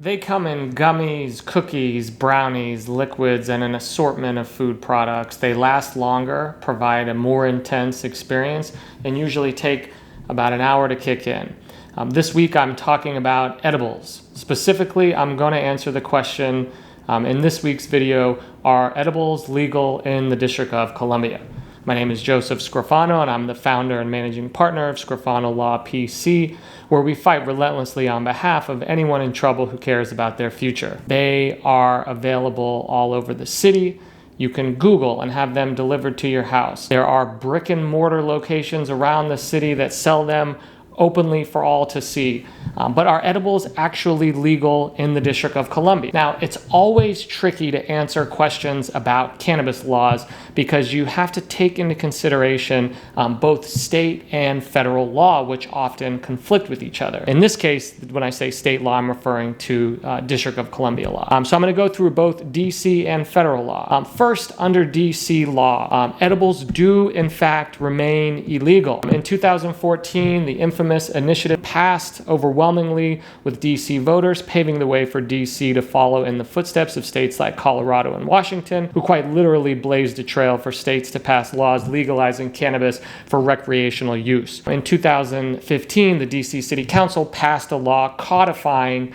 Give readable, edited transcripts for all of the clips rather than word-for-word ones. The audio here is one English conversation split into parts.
They come in gummies, cookies, brownies, liquids, and an assortment of food products. They last longer, provide a more intense experience, and usually take about an hour to kick in. This week I'm talking about edibles. Specifically, I'm going to answer the question in this week's video, are edibles legal in the District of Columbia? My name is Joseph Scrofano, and I'm the founder and managing partner of Scrofano Law PC, where we fight relentlessly on behalf of anyone in trouble who cares about their future. They are available all over the city. You can Google and have them delivered to your house. There are brick and mortar locations around the city that sell them openly for all to see. But are edibles actually legal in the District of Columbia? Now, it's always tricky to answer questions about cannabis laws because you have to take into consideration both state and federal law, which often conflict with each other. In this case, when I say state law, I'm referring to District of Columbia law. So I'm going to go through both DC and federal law. First, under DC law, edibles do in fact remain illegal. In 2014, the infamous initiative passed overwhelmingly with DC voters, paving the way for DC to follow in the footsteps of states like Colorado and Washington, who quite literally blazed a trail for states to pass laws legalizing cannabis for recreational use. In 2015, the DC City Council passed a law codifying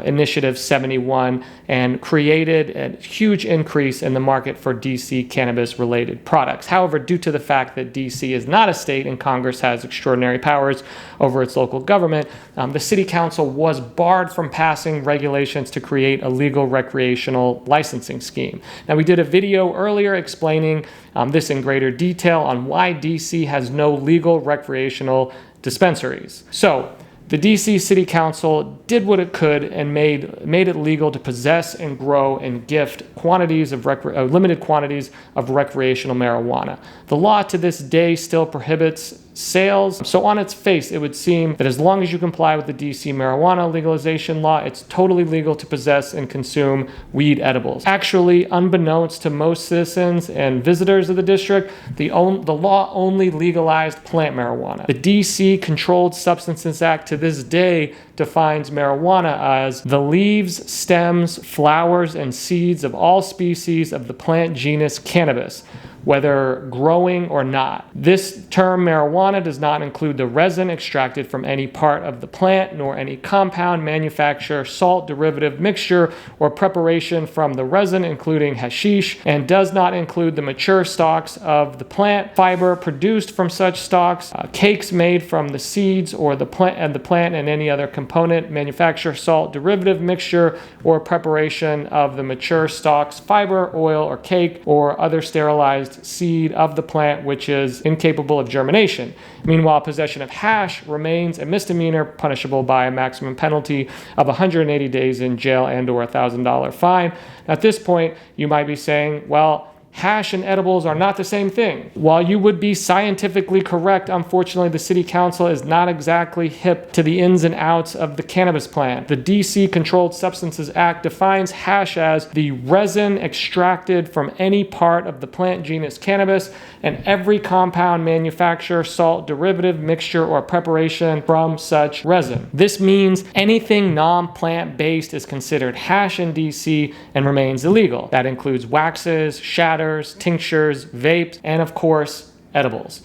Initiative 71 and created a huge increase in the market for DC cannabis-related products. However, due to the fact that DC is not a state and Congress has extraordinary powers over its local government, the City Council was barred from passing regulations to create a legal recreational licensing scheme. Now, we did a video earlier explaining this in greater detail on why DC has no legal recreational dispensaries. So, the DC City Council did what it could and made it legal to possess and grow and gift limited quantities of recreational marijuana. The law to this day still prohibits sales. So on its face, it would seem that as long as you comply with the DC marijuana legalization law, it's totally legal to possess and consume weed edibles. Actually, unbeknownst to most citizens and visitors of the district, the law only legalized plant marijuana. The DC Controlled Substances Act to this day defines marijuana as the leaves, stems, flowers, and seeds of all species of the plant genus cannabis, whether growing or not. This term marijuana does not include the resin extracted from any part of the plant, nor any compound, manufacture, salt, derivative, mixture, or preparation from the resin, including hashish, and does not include the mature stalks of the plant, fiber produced from such stalks, cakes made from the seeds or the plant and any other component, manufacture, salt, derivative, mixture, or preparation of the mature stalks, fiber, oil, or cake, or other sterilized seed of the plant which is incapable of germination. Meanwhile, possession of hash remains a misdemeanor punishable by a maximum penalty of 180 days in jail and/or $1,000 fine. At this point, you might be saying, well, hash and edibles are not the same thing. While you would be scientifically correct, unfortunately, the City Council is not exactly hip to the ins and outs of the cannabis plant. The DC Controlled Substances Act defines hash as the resin extracted from any part of the plant genus cannabis and every compound, manufacture, salt, derivative, mixture, or preparation from such resin. This means anything non-plant-based is considered hash in DC and remains illegal. That includes waxes, shatters, tinctures, vapes, and of course, edibles.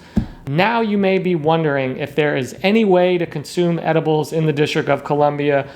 Now you may be wondering if there is any way to consume edibles in the District of Columbia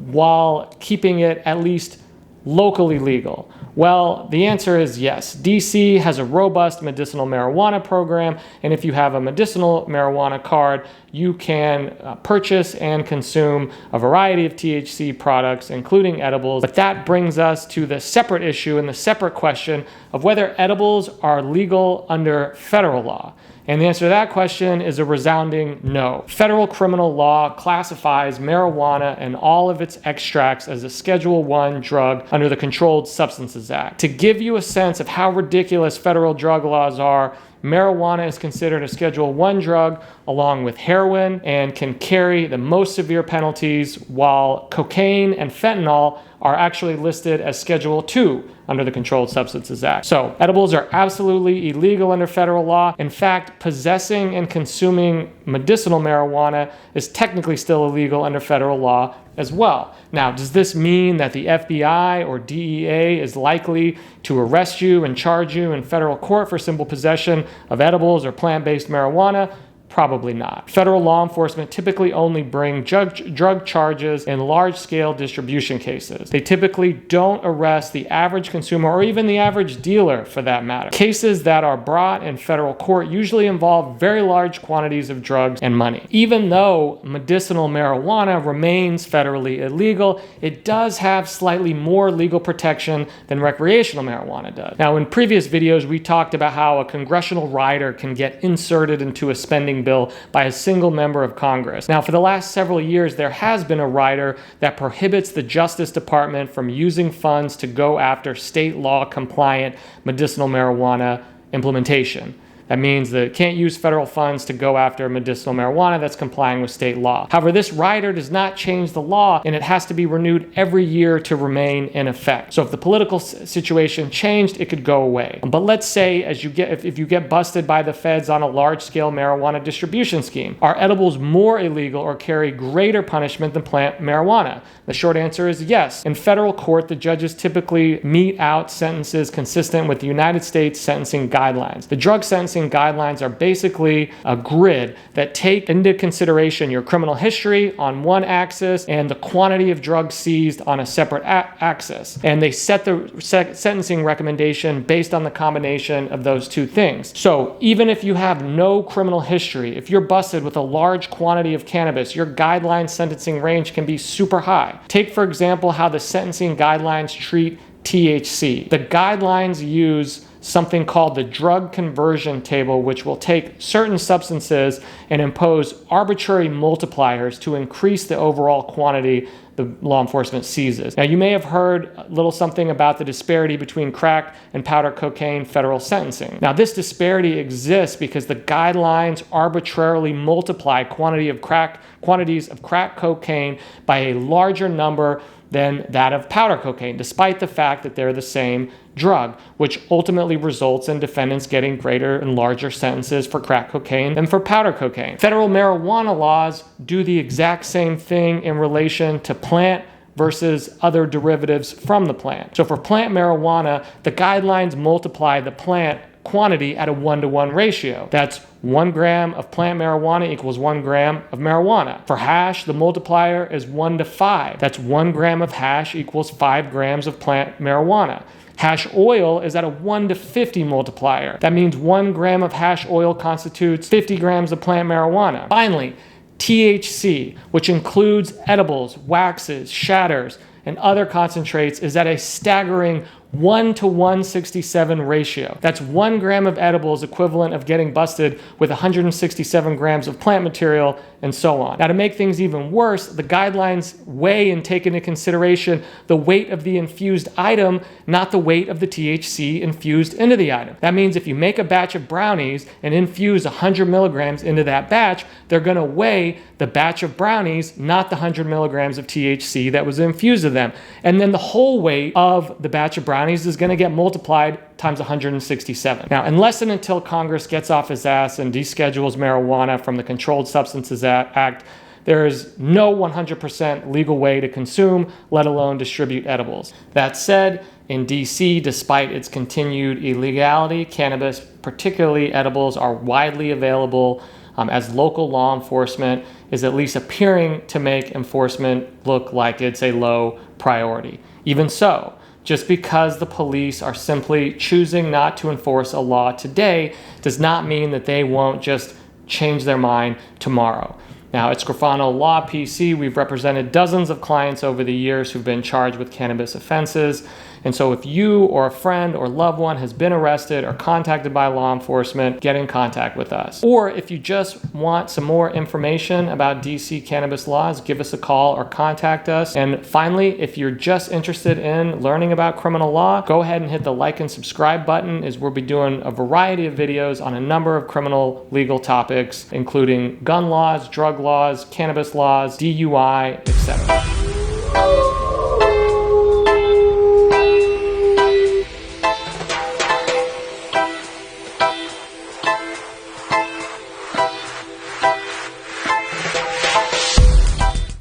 while keeping it at least locally legal. Well, the answer is yes. DC has a robust medicinal marijuana program, and if you have a medicinal marijuana card, you can purchase and consume a variety of THC products, including edibles. But that brings us to the separate issue and the separate question of whether edibles are legal under federal law. And the answer to that question is a resounding no. Federal criminal law classifies marijuana and all of its extracts as a Schedule I drug under the Controlled Substances Act. To give you a sense of how ridiculous federal drug laws are, marijuana is considered a Schedule I drug along with heroin and can carry the most severe penalties, while cocaine and fentanyl are actually listed as Schedule II under the Controlled Substances Act. So, edibles are absolutely illegal under federal law. In fact, possessing and consuming medicinal marijuana is technically still illegal under federal law as well. Now, does this mean that the FBI or DEA is likely to arrest you and charge you in federal court for simple possession of edibles or plant-based marijuana? Probably not. Federal law enforcement typically only bring drug charges in large-scale distribution cases. They typically don't arrest the average consumer or even the average dealer for that matter. Cases that are brought in federal court usually involve very large quantities of drugs and money. Even though medicinal marijuana remains federally illegal, it does have slightly more legal protection than recreational marijuana does. Now, in previous videos, we talked about how a congressional rider can get inserted into a spending bill by a single member of Congress. Now, for the last several years, there has been a rider that prohibits the Justice Department from using funds to go after state law compliant medicinal marijuana implementation. That means that it can't use federal funds to go after medicinal marijuana that's complying with state law. However, this rider does not change the law, and it has to be renewed every year to remain in effect. So if the political situation changed, it could go away. But let's say if you get busted by the feds on a large-scale marijuana distribution scheme, are edibles more illegal or carry greater punishment than plant marijuana? The short answer is yes. In federal court, the judges typically mete out sentences consistent with the United States sentencing guidelines. The drug sentencing guidelines are basically a grid that take into consideration your criminal history on one axis and the quantity of drugs seized on a separate axis. And they set the sentencing recommendation based on the combination of those two things. So even if you have no criminal history, if you're busted with a large quantity of cannabis, your guideline sentencing range can be super high. Take, for example, how the sentencing guidelines treat THC. The guidelines use something called the drug conversion table, which will take certain substances and impose arbitrary multipliers to increase the overall quantity the law enforcement seizes. Now, you may have heard a little something about the disparity between crack and powder cocaine federal sentencing. Now, this disparity exists because the guidelines arbitrarily multiply quantities of crack cocaine by a larger number than that of powder cocaine, despite the fact that they're the same drug, which ultimately results in defendants getting greater and larger sentences for crack cocaine than for powder cocaine. Federal marijuana laws do the exact same thing in relation to plant versus other derivatives from the plant. So for plant marijuana, the guidelines multiply the plant quantity at a 1-to-1 ratio. That's 1 gram of plant marijuana equals 1 gram of marijuana. For hash, the multiplier is 1-to-5. That's 1 gram of hash equals 5 grams of plant marijuana. Hash oil is at a 1-to-50 multiplier. That means 1 gram of hash oil constitutes 50 grams of plant marijuana. Finally, THC, which includes edibles, waxes, shatters, and other concentrates, is at a staggering 1-to-167 ratio. That's 1 gram of edibles equivalent of getting busted with 167 grams of plant material, and so on. Now, to make things even worse, the guidelines weigh and take into consideration the weight of the infused item, not the weight of the THC infused into the item. That means if you make a batch of brownies and infuse 100 milligrams into that batch, they're going to weigh the batch of brownies, not the 100 milligrams of THC that was infused in them. And then the whole weight of the batch of brownies is going to get multiplied times 167. Now, unless and until Congress gets off its ass and deschedules marijuana from the Controlled Substances Act, there is no 100% legal way to consume, let alone distribute edibles. That said, in DC, despite its continued illegality, cannabis, particularly edibles, are widely available as local law enforcement is at least appearing to make enforcement look like it's a low priority. Even so, just because the police are simply choosing not to enforce a law today does not mean that they won't just change their mind tomorrow. Now, at Scrofano Law PC, we've represented dozens of clients over the years who've been charged with cannabis offenses. And so if you or a friend or loved one has been arrested or contacted by law enforcement, get in contact with us. Or if you just want some more information about DC cannabis laws, give us a call or contact us. And finally, if you're just interested in learning about criminal law, go ahead and hit the like and subscribe button, as we'll be doing a variety of videos on a number of criminal legal topics, including gun laws, drug laws, cannabis laws, DUI, etc.